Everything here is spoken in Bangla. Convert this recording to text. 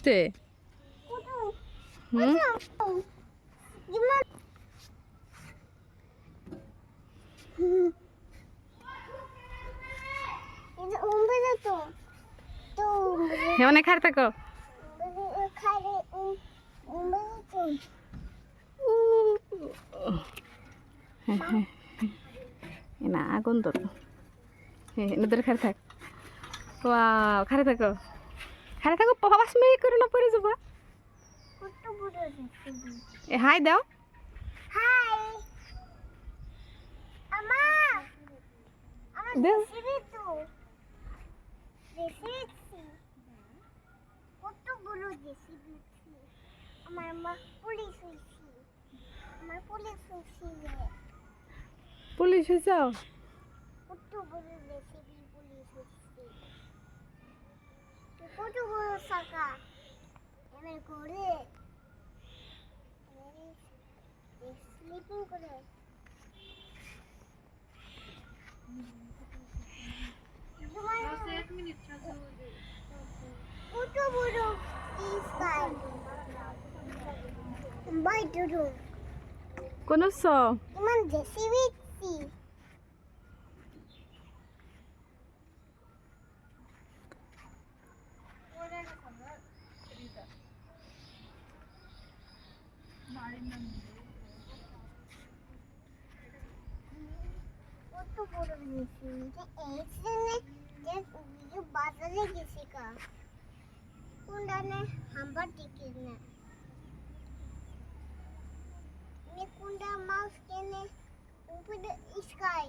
তে হুম অনেক খার থাকো না আগুন তো নদীর খারে থাক খারে থাকো পাপাস মেয়ে করে না পড়ে যাবা হাই দাও দাও আমার মা পুলিশ হইছে আমার পুলিশ হইছে পুলিশ হয়েছে কত বড় রেসিপি পুলিশ হইছে কত বড় সাকা এমন করে স্লিপিং করে কত বড় স্কাই বাই দুরু কোন সো ইমান জেসিবি কত বড় মেশিন এই যে বাজারে গেছি কা কোনদানে হাম্বার টিকিট না কোনটা মাউস কেনে উপরে স্কাই